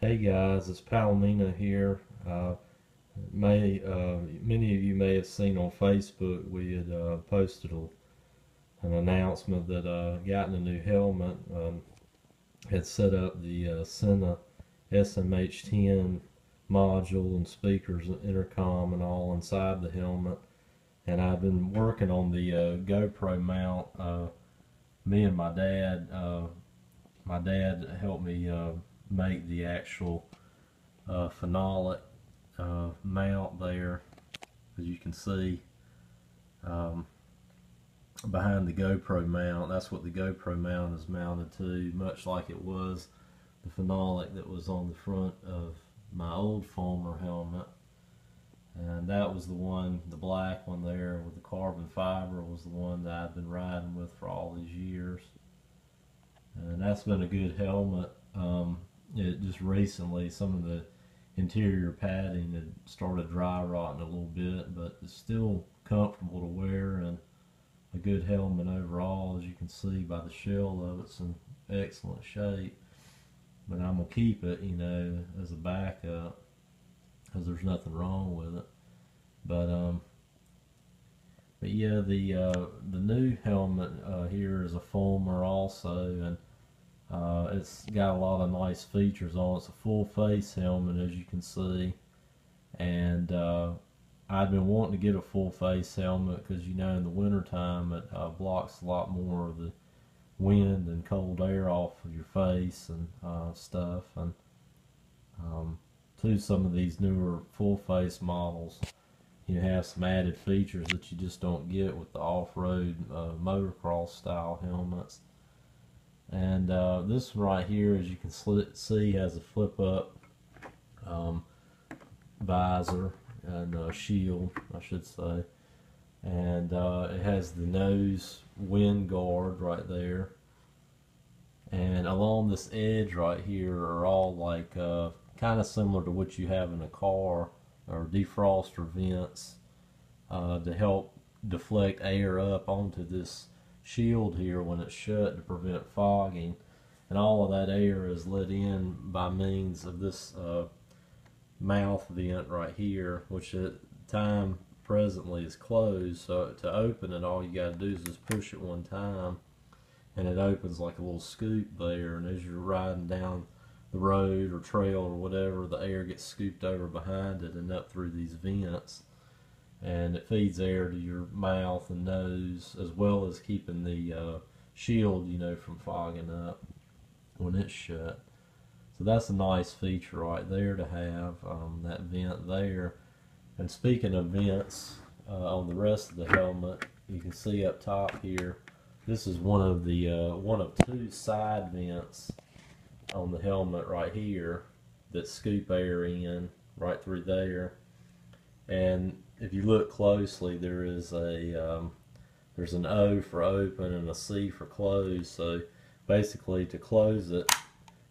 Hey guys, it's Palomino here. Many of you may have seen on Facebook we had posted an announcement that gotten a new helmet. Had set up the Sena SMH10 module and speakers and intercom and all inside the helmet. And I've been working on the Gopro mount. Me and my dad helped me make the actual phenolic mount there, as you can see behind the GoPro mount. That's what the GoPro mount is mounted to, much like it was the phenolic that was on the front of my old Fulmer helmet. And that was the one, the black one there with the carbon fiber, was the one that I've been riding with for all these years. And that's been a good helmet. It just recently, some of the interior padding had started dry rotting a little bit, but it's still comfortable to wear and a good helmet overall. As you can see by the shell of it, it's in excellent shape. But I'm gonna keep it, you know, as a backup, because there's nothing wrong with it. But yeah, the new helmet here is a Fulmer also, and it's got a lot of nice features on it. It's a full face helmet, as you can see, and I've been wanting to get a full face helmet because, you know, in the wintertime it blocks a lot more of the wind and cold air off of your face and stuff. And some of these newer full face models, you have some added features that you just don't get with the off-road motocross style helmets. And this one right here, as you can see, has a flip-up visor and shield, I should say. And it has the nose wind guard right there. And along this edge right here are all like kind of similar to what you have in a car, or defroster vents to help deflect air up onto this shield here when it's shut to prevent fogging. And all of that air is let in by means of this mouth vent right here, which at the time presently is closed. So to open it, all you got to do is just push it one time and it opens like a little scoop there, and as you're riding down the road or trail or whatever, the air gets scooped over behind it and up through these vents, and it feeds air to your mouth and nose, as well as keeping the shield, you know, from fogging up when it's shut. So that's a nice feature right there to have, that vent there. And speaking of vents, on the rest of the helmet, you can see up top here, this is one of two side vents on the helmet right here that scoop air in right through there. And if you look closely, there is there's an O for open and a C for close. So basically, to close it,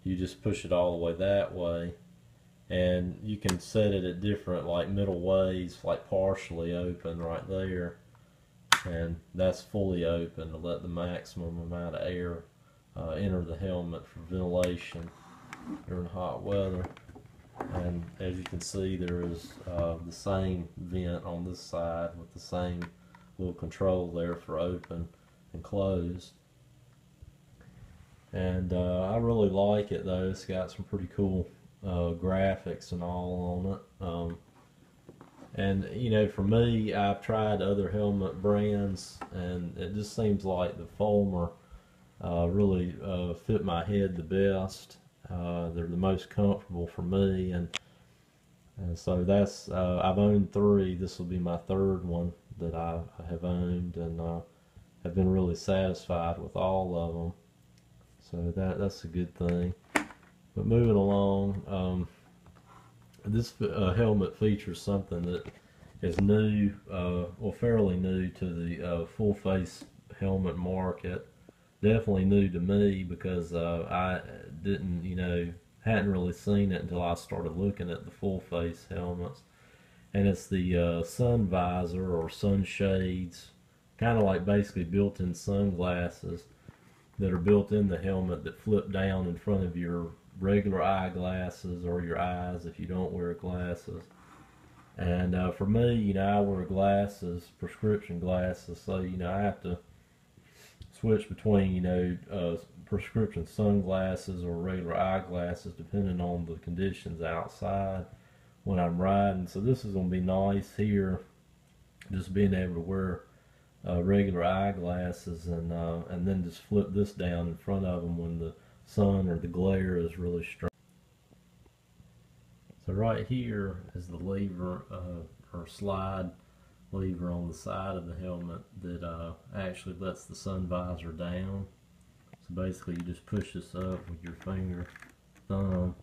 you just push it all the way that way, and you can set it at different, like, middle ways, like partially open right there, and that's fully open to let the maximum amount of air enter the helmet for ventilation during hot weather. And as you can see, there is the same vent on this side with the same little control there for open and closed. And I really like it though. It's got some pretty cool graphics and all on it. And you know, for me, I've tried other helmet brands, and it just seems like the Fulmer really fit my head the best. They're the most comfortable for me, and so that's I've owned 3. This will be my 3rd one that I have owned, and have been really satisfied with all of them. So that's a good thing. But moving along, this helmet features something that is new, well, fairly new to the full face helmet market. Definitely new to me, because I didn't, you know, hadn't really seen it until I started looking at the full face helmets. And it's the sun visor or sun shades, kind of like basically built-in sunglasses that are built in the helmet that flip down in front of your regular eyeglasses, or your eyes if you don't wear glasses. And for me, you know, I wear glasses, prescription glasses, so you know I have to switch between, you know, prescription sunglasses or regular eyeglasses depending on the conditions outside when I'm riding. So this is going to be nice here, just being able to wear regular eyeglasses and then just flip this down in front of them when the sun or the glare is really strong. So right here is the lever or slide lever on the side of the helmet that actually lets the sun visor down. So basically you just push this up with your thumb,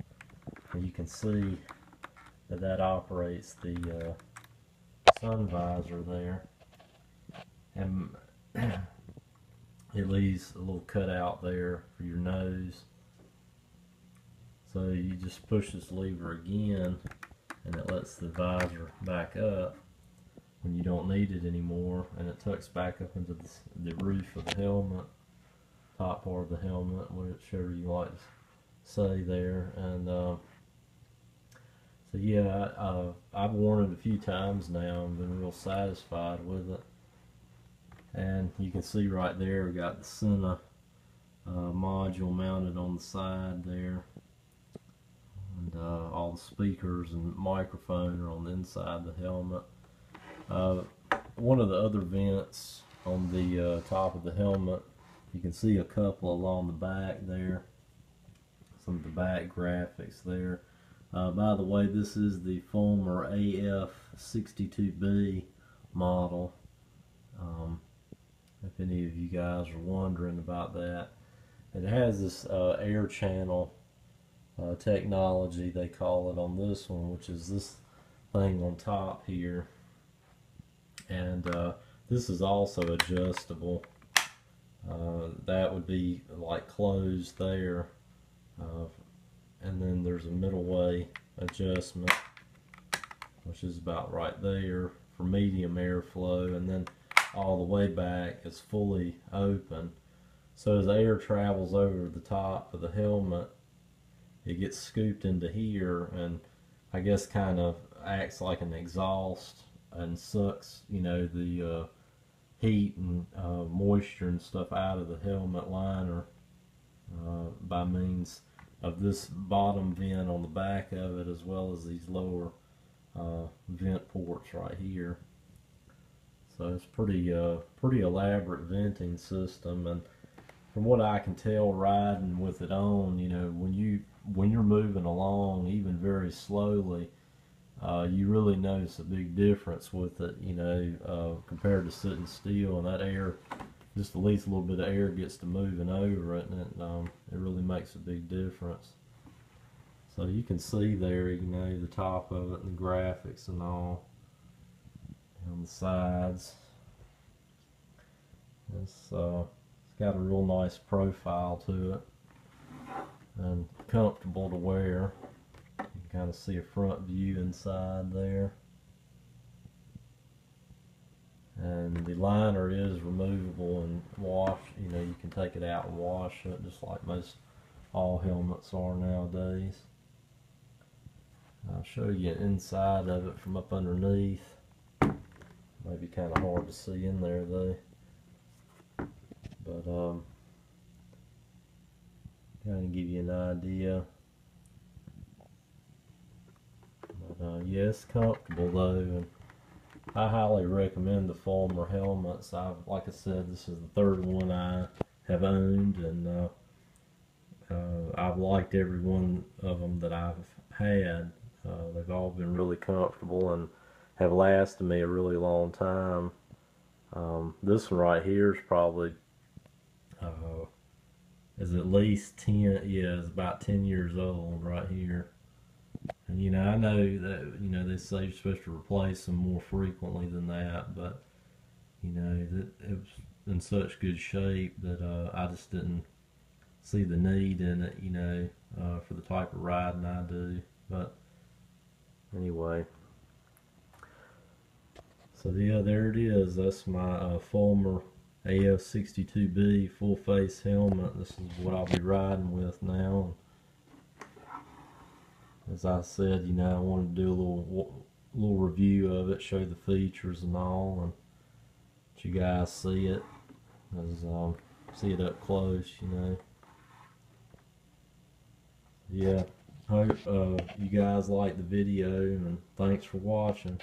and you can see that operates the sun visor there, and it leaves a little cutout there for your nose. So you just push this lever again and it lets the visor back up when you don't need it anymore, and it tucks back up into the roof of the helmet, top part of the helmet, whichever you like to say there. And so yeah, I've worn it a few times now and been real satisfied with it. And you can see right there we got the Sena module mounted on the side there, and all the speakers and microphone are on the inside of the helmet. One of the other vents on the top of the helmet, you can see a couple along the back there, some of the back graphics there. By the way, this is the Fulmer AF-62B model, if any of you guys are wondering about that. It has this air channel technology, they call it, on this one, which is this thing on top here. And this is also adjustable. That would be like closed there, and then there's a middle way adjustment, which is about right there for medium airflow, and then all the way back is fully open. So as air travels over the top of the helmet, it gets scooped into here and I guess kind of acts like an exhaust and sucks, you know, the heat and moisture and stuff out of the helmet liner by means of this bottom vent on the back of it, as well as these lower vent ports right here. So it's pretty elaborate venting system, and from what I can tell riding with it on, you know, when you're moving along even very slowly, you really notice a big difference with it, you know, compared to sitting still, and that air, just at least a little bit of air gets to moving over it, and it really makes a big difference. So you can see there, you know, the top of it and the graphics and all on the sides. It's got a real nice profile to it and comfortable to wear. You can kind of see a front view inside there. And the liner is removable and wash, you know, you can take it out and wash it just like most all helmets are nowadays. I'll show you inside of it from up underneath. Maybe kind of hard to see in there though. But kind of give you an idea. But yeah, it's comfortable though, and I highly recommend the Fulmer helmets. Like I said, this is the third one I have owned, and I've liked every one of them that I've had. They've all been really comfortable and have lasted me a really long time. This one right here is probably is at least 10, yeah, it's about 10 years old right here. And you know, I know that, you know, they say you're supposed to replace them more frequently than that, but you know, it was in such good shape that I just didn't see the need in it, you know, for the type of riding I do. But anyway, so yeah, there it is. That's my Fulmer AF-62B full face helmet. This is what I'll be riding with now. as I said, you know, I wanted to do a little review of it, show the features and all, and let you guys see it, see it up close, you know. Yeah, hope you guys like the video, and thanks for watching.